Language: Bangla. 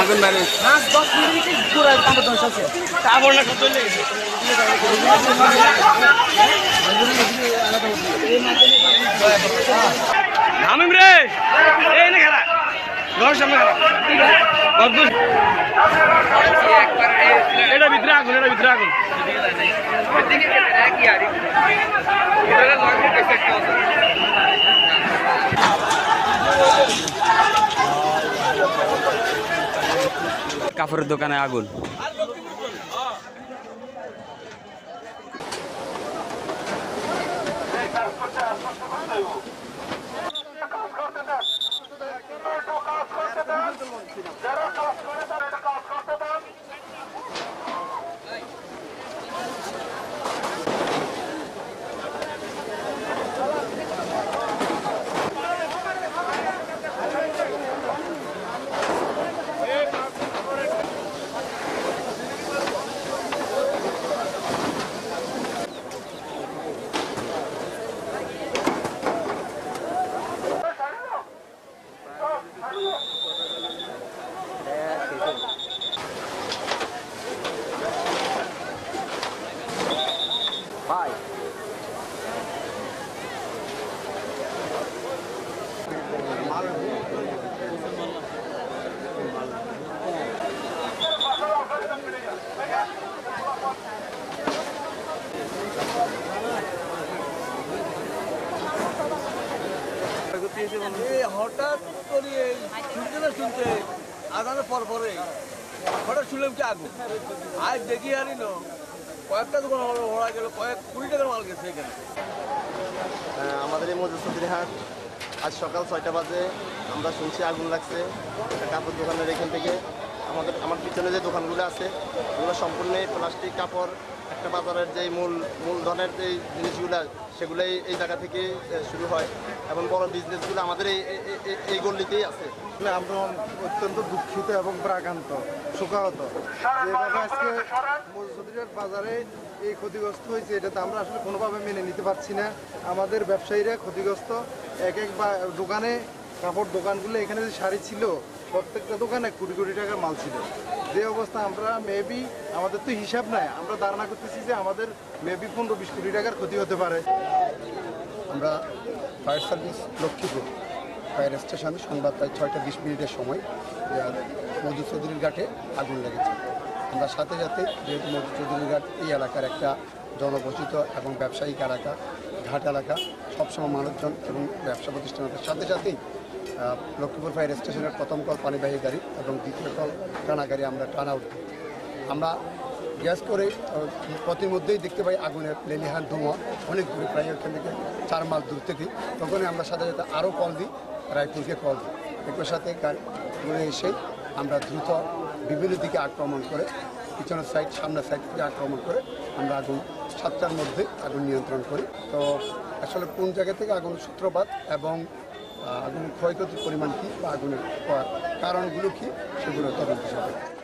আগুন মানে 10 মিনিটে পুরো কাপড় ধ্বংস হচ্ছে কাপড় না চলে গেছে নামিম রে এই না খেলা ঘর সামনে খেলা এটা ভিতরে আগুন কাপড়ের দোকানে আগুন হঠাৎ করে শুনতে আদানের পর পরে হঠাৎ শুনলাম কি আগুন আজ দেখি আরই না কয়েকটা দোকান ওরা গেল কয়েক 20 টাকার মাল গেছে এখানে। আমাদের এই মজুসুদ্দিন হাট আজ সকাল 6টা বাজে আমরা শুনছি আগুন লাগছে কাপড় দোকানের এখান থেকে। আমার পিছনে যে দোকানগুলো আছে ওগুলো সম্পূর্ণ প্লাস্টিক কাপড় একটা বাজারের যে মূলধনের যে জিনিসগুলো সেগুলোই এই জায়গা থেকে শুরু হয় এবং বড় বিজনেসগুলো আমাদের এই গল্লিতেই আছে। আমরা অত্যন্ত দুঃখিত এবং প্রাকান্ত শোকাহত যেভাবে আজকে মজুসুদ্দিন বাজারে এই ক্ষতিগ্রস্ত হয়েছে এটা তো আমরা আসলে কোনোভাবে মেনে নিতে পারছি না। আমাদের ব্যবসায়ীরা ক্ষতিগ্রস্ত এক দোকানে কাপড় দোকানগুলো এখানে যে শাড়ি ছিল প্রত্যেকটা দোকানে কোটি কোটি টাকার মাল ছিল। যে অবস্থা আমরা মেবি আমাদের তো হিসাব নাই, আমরা ধারণা করতেছি যে আমাদের মেবি 15-20 কোটি টাকার ক্ষতি হতে পারে। আমরা ফায়ার সার্ভিস লক্ষ্মীপুর ফায়ার স্টেশনে সংবাদ প্রায় 6টা 20 মিনিটের সময় মধুচৌধুরীর ঘাটে আগুন লেগেছে। আমরা সাথে সাথে যেহেতু মধুচৌধুরীর ঘাট এই এলাকার একটা জনবসিত এবং ব্যবসায়িক এলাকা, ঘাট এলাকা, সবসময় মানুষজন এবং ব্যবসা প্রতিষ্ঠানের সাথে সাথেই লক্ষ্মীপুর ফায়ার স্টেশনের প্রথম কল পানিবাহী গাড়ি এবং দ্বিতীয় কল টানা গাড়ি আমরা টান আউট দিই। আমরা গ্যাস করে পথের মধ্যেই দেখতে পাই আগুনের লেলিহান ধোঁয়া অনেক দূরে, প্রায় ওখান থেকে 4 মাইল দূর থেকে। তখনই আমরা সাথে সাথে আরও কল দিই, রায়পুরকে কল দিই। একই সাথে ঘুরে এসে আমরা দ্রুত বিভিন্ন দিকে আক্রমণ করে পিছনের সাইড সামনের সাইড থেকে আক্রমণ করে আমরা আগুন 7টার মধ্যে আগুন নিয়ন্ত্রণ করি। তো আসলে কোন জায়গা থেকে আগুনের সূত্রপাত এবং আগুনের ক্ষয়ক্ষতির পরিমাণ কী বা আগুনের কারণগুলো কী সেগুলো তদন্ত হবে।